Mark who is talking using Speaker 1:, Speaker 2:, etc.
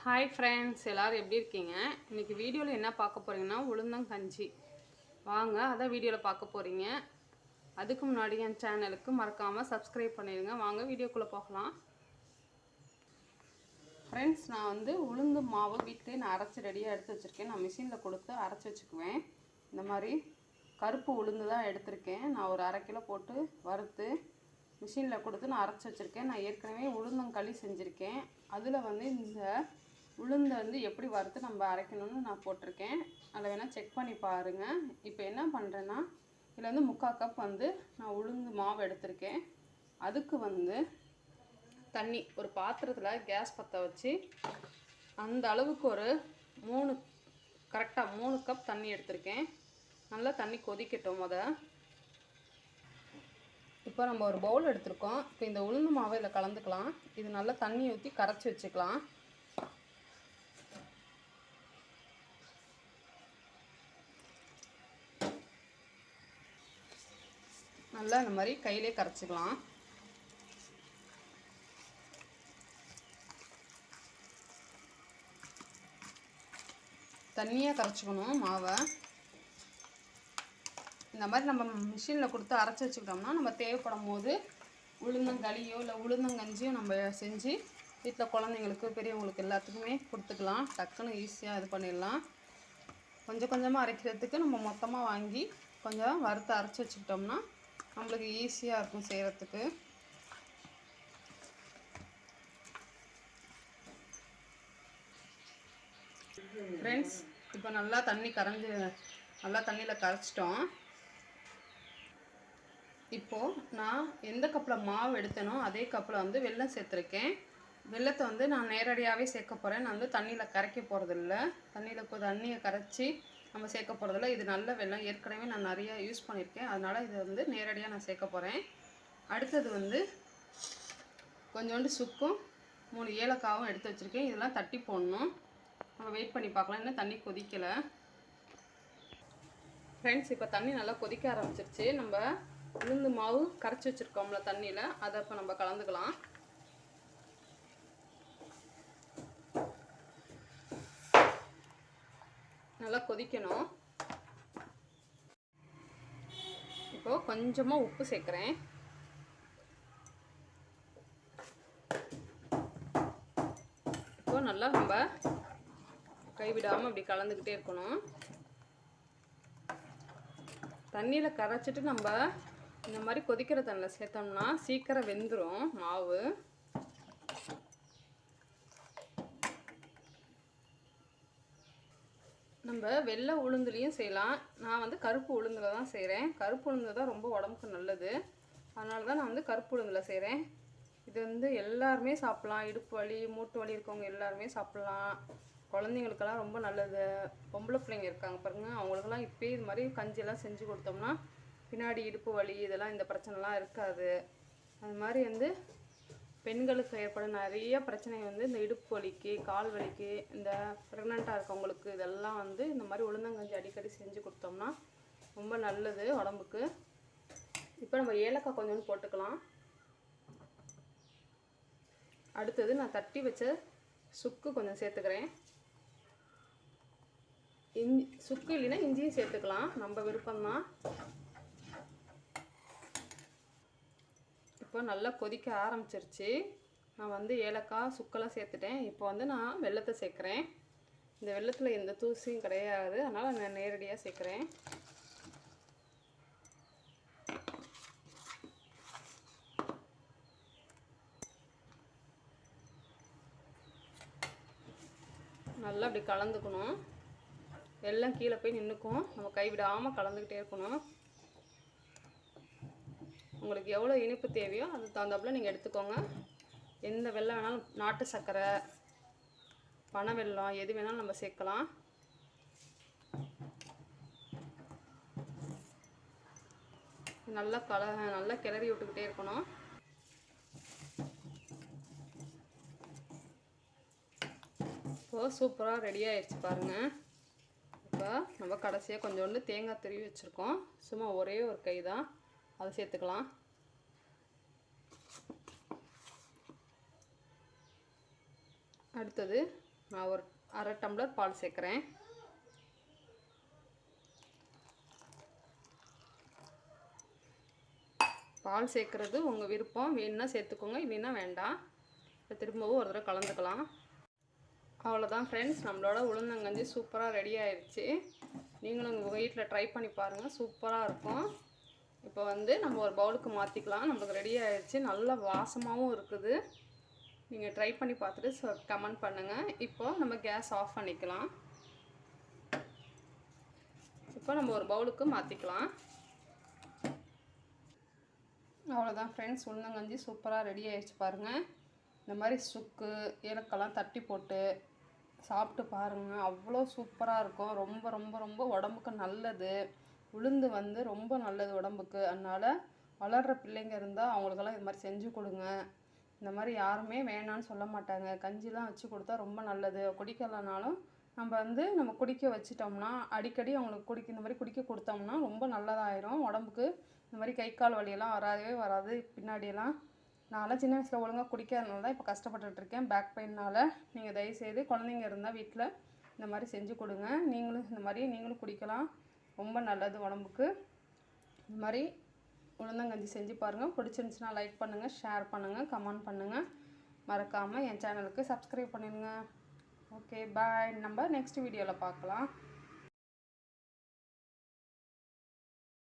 Speaker 1: Hi friends, எல்லோரும் எப்படி இருக்கீங்க? இன்றைக்கி வீடியோவில் என்ன பார்க்க போகிறீங்கன்னா உளுந்தங்கஞ்சி. வாங்க அதான் வீடியோவில் பார்க்க போகிறீங்க. அதுக்கு முன்னாடி என் சேனலுக்கு மறக்காமல் சப்ஸ்கிரைப் பண்ணிடுங்க. வாங்க வீடியோக்குள்ளே பார்க்கலாம். ஃப்ரெண்ட்ஸ், நான் வந்து உளுந்து மாவு வீட்டிலே நான் அரைச்சி ரெடியாக எடுத்து வச்சுருக்கேன். நான் மிஷினில் கொடுத்து அரைச்சி வச்சுக்குவேன். இந்த மாதிரி கருப்பு உளுந்து தான் எடுத்திருக்கேன். நான் ஒரு 1/2 கிலோ போட்டு வறுத்து மிஷினில் கொடுத்து நான் அரைச்சி வச்சுருக்கேன். நான் ஏற்கனவே உளுந்தங்களி செஞ்சுருக்கேன். அதில் வந்து இந்த உளுந்தை வந்து எப்படி வறுத்து நம்ம அரைக்கணும்னு நான் போட்டிருக்கேன். அதை வேணால் செக் பண்ணி பாருங்கள். இப்போ என்ன பண்ணுறேன்னா, இதில் வந்து 3/4 கப் வந்து நான் உளுந்து மாவு எடுத்திருக்கேன். அதுக்கு வந்து தண்ணி ஒரு பாத்திரத்தில் கேஸ் பற்ற வச்சு அந்த அளவுக்கு ஒரு கரெக்டாக 3 கப் தண்ணி எடுத்திருக்கேன். நல்லா தண்ணி கொதிக்கட்டும். இப்போ நம்ம ஒரு பவுல் எடுத்திருக்கோம். இப்போ இந்த உளுந்து மாவை இதில் கலந்துக்கலாம். இது நல்லா தண்ணி ஊற்றி கரைச்சி வச்சுக்கலாம். நல்லா இந்த மாதிரி கையிலே கரைச்சிக்கலாம். தண்ணியாக கரைச்சிக்கணும் மாவை. இந்த மாதிரி நம்ம மிஷினில் கொடுத்து அரைச்சி வச்சுக்கிட்டோம்னா நம்ம தேவைப்படும் போது உளுந்தங்களியோ இல்லை உளுந்தங்கஞ்சியோ நம்ம செஞ்சு வீட்டில் குழந்தைங்களுக்கு பெரியவங்களுக்கு எல்லாத்துக்குமே கொடுத்துக்கலாம். டக்குன்னு ஈஸியாக இது பண்ணிடலாம். கொஞ்சம் கொஞ்சமாக அரைக்கிறதுக்கு நம்ம மொத்தமாக வாங்கி கொஞ்சம் வறுத்து அரைச்சி வச்சுக்கிட்டோம்னா நம்மளுக்கு ஈஸியாக இருக்கும் செய்கிறதுக்கு. ஃப்ரெண்ட்ஸ், இப்போ நல்லா தண்ணி நல்லா தண்ணியில் கரைச்சிட்டோம். இப்போது நான் எந்த கப்பில் மாவு எடுத்தேனோ அதே கப்பில் வந்து வெல்லம் சேர்த்துருக்கேன். வெல்லத்தை வந்து நான் நேரடியாகவே சேர்க்க போகிறேன். நான் வந்து தண்ணியில் கரைக்க போகிறதில்ல. தண்ணியை கரைச்சி நம்ம சேர்க்க போகிறதில்ல. இது நல்ல வெல்லம், ஏற்கனவே நான் நிறையா யூஸ் பண்ணியிருக்கேன். அதனால் இதை வந்து நேரடியாக நான் சேர்க்க போகிறேன். அடுத்தது வந்து கொஞ்சோண்டு சுக்கும் 3 ஏலக்காவும் எடுத்து வச்சுருக்கேன். இதெல்லாம் தட்டி போடணும். நம்ம வெயிட் பண்ணி பார்க்கலாம். இன்னும் தண்ணி கொதிக்கலை. ஃப்ரெண்ட்ஸ், இப்போ தண்ணி நல்லா கொதிக்க ஆரம்பிச்சிருச்சு. நம்ம உளுந்து மாவு கரைச்சி வச்சுருக்கோம்ல தண்ணியில், அதை இப்போ நம்ம கலந்துக்கலாம். நல்லா கொதிக்கணும். இப்போது கொஞ்சமாக உப்பு சேர்க்குறேன். இப்போது நல்லா நம்ம கைவிடாமல் அப்படி கலந்துக்கிட்டே இருக்கணும். தண்ணியில் கரைச்சிட்டு நம்ம இந்த மாதிரி கொதிக்கிற தண்ணியில் சேர்த்தோம்னா சீக்கிரம் வெந்துடும் மாவு. நம்ம வெள்ளை உளுந்துலேயும் செய்யலாம். நான் வந்து கருப்பு உளுந்தில் தான் செய்கிறேன். கருப்பு உளுந்து தான் ரொம்ப உடம்புக்கு நல்லது. அதனால தான் நான் வந்து கருப்பு உளுந்தில் செய்கிறேன். இது வந்து எல்லாருமே சாப்பிட்லாம். இடுப்பு வலி, மூட்டு வலி இருக்கவங்க எல்லாருமே சாப்பிட்லாம். குழந்தைங்களுக்கெல்லாம் ரொம்ப நல்லது. பொம்பளை பிள்ளைங்க இருக்காங்க பாருங்கள், அவங்களுக்கெல்லாம் இப்போயே இது மாதிரி கஞ்சியெல்லாம் செஞ்சு கொடுத்தோம்னா பின்னாடி இடுப்பு வலி இதெல்லாம் இந்த பிரச்சனைலாம் இருக்காது. அது மாதிரி வந்து பெண்களுக்கு ஏற்படும் நிறைய பிரச்சனை வந்து இந்த இடுப்பு வலிக்கு, கால் வலிக்கு, இந்த ப்ரெக்னெண்ட்டாக இருக்கவங்களுக்கு இதெல்லாம் வந்து இந்த மாதிரி உளுந்தங்கஞ்சி அடிக்கடி செஞ்சு கொடுத்தோம்னா ரொம்ப நல்லது உடம்புக்கு. இப்போ நம்ம ஏலக்காய் கொஞ்சோண்டு போட்டுக்கலாம். அடுத்தது நான் தட்டி வச்ச சுக்கு கொஞ்சம் சேர்த்துக்கிறேன். சுக்கு இல்லைன்னா இஞ்சியும் சேர்த்துக்கலாம், நம்ம விருப்பம்தான். இப்போ நல்லா கொதிக்க ஆரம்பிச்சிருச்சு. நான் வந்து ஏலக்காய் சுக்கெல்லாம் சேர்த்துட்டேன். இப்போ வந்து நான் வெல்லத்தை சேர்க்குறேன். இந்த வெல்லத்தில் எந்த தூசியும் கிடையாது, அதனால் நான் நேரடியாக சேர்க்குறேன். நல்லா அப்படி கலந்துக்கணும். வெல்லம் கீழே போய் நின்றுக்கும். நம்ம கைவிடாமல் கலந்துக்கிட்டே இருக்கணும். உங்களுக்கு எவ்வளோ இனிப்பு தேவையோ அதுக்கு தகுந்தாப்புல நீங்கள் எடுத்துக்கோங்க. எந்த வெல்லம் வேணாலும், நாட்டு சர்க்கரை, பனை வெல்லம், எது வேணாலும் நம்ம சேர்க்கலாம். நல்லா கிளறி விட்டுக்கிட்டே இருக்கணும். இப்போது சூப்பராக ரெடி ஆகிடுச்சு பாருங்கள். இப்போ நம்ம கடைசியாக கொஞ்சோண்டு தேங்காய் துருவி வச்சுருக்கோம். சும்மா ஒரே ஒரு கை தான், அதை சேர்த்துக்கலாம். அடுத்தது நான் ஒரு அரை டம்ளர் பால் சேர்க்குறேன். பால் சேர்க்குறது உங்கள் விருப்பம், வேணும்னா சேர்த்துக்கோங்க, இல்லைன்னா வேண்டாம். இப்போ திரும்பவும் ஒரு தடவை கலந்துக்கலாம். அவ்வளோதான் ஃப்ரெண்ட்ஸ், நம்மளோட உளுந்தங்கஞ்சி சூப்பராக ரெடி ஆயிடுச்சு. நீங்களும் உங்கள் வீட்டில் ட்ரை பண்ணி பாருங்கள், சூப்பராக இருக்கும். இப்போ வந்து நம்ம ஒரு பவுலுக்கு மாற்றிக்கலாம். நம்மளுக்கு ரெடி ஆயிடுச்சு, நல்ல வாசமாகவும் இருக்குது. நீங்கள் ட்ரை பண்ணி பார்த்துட்டு கமெண்ட் பண்ணுங்கள். இப்போ நம்ம கேஸ் ஆஃப் பண்ணிக்கலாம். இப்போ நம்ம ஒரு பவுலுக்கு மாற்றிக்கலாம். அவ்வளோதான் ஃப்ரெண்ட்ஸ், உளுந்தங்கஞ்சி சூப்பராக ரெடி ஆயிடுச்சு பாருங்கள். இந்த மாதிரி சுக்கு ஏலக்காய்லாம் தட்டி போட்டு சாப்பிட்டு பாருங்கள், அவ்வளோ சூப்பராக இருக்கும். ரொம்ப ரொம்ப ரொம்ப உடம்புக்கு நல்லது. உளுந்து வந்து ரொம்ப நல்லது உடம்புக்கு. அதனால் வளர்கிற பிள்ளைங்க இருந்தால் அவங்களுக்கெல்லாம் இது மாதிரி செஞ்சு கொடுங்க. இந்த மாதிரி யாருமே வேணான்னு சொல்ல மாட்டாங்க. கஞ்சிலாம் வச்சு கொடுத்தா ரொம்ப நல்லது. குடிக்கலைனாலும் நம்ம குடிக்க வச்சிட்டோம்னா, அடிக்கடி அவங்களுக்கு இந்த மாதிரி குடிக்க கொடுத்தோம்னா ரொம்ப நல்லதாயிரும் உடம்புக்கு. இந்த மாதிரி கை கால் வலியெல்லாம் வராது பின்னாடியெல்லாம். நான்லாம் சின்ன வயசில் ஒழுங்காக குடிக்காதனால தான் இப்போ கஷ்டப்பட்டுட்ருக்கேன் பேக் பெயினால். நீங்கள் தயவுசெய்து குழந்தைங்க இருந்தால் வீட்டில் இந்த மாதிரி செஞ்சு கொடுங்க. நீங்களும் குடிக்கலாம், ரொம்ப நல்லது உடம்புக்கு. இந்த மாதிரி உளுந்தங்கஞ்சி செஞ்சு பாருங்கள். பிடிச்சிருந்துச்சுன்னா லைக் பண்ணுங்கள், ஷேர் பண்ணுங்கள், கமெண்ட் பண்ணுங்கள். மறக்காமல் என் சேனலுக்கு சப்ஸ்கிரைப் பண்ணிடுங்க. ஓகே பாய், நம்ம நெக்ஸ்ட் வீடியோவில் பார்க்கலாம்.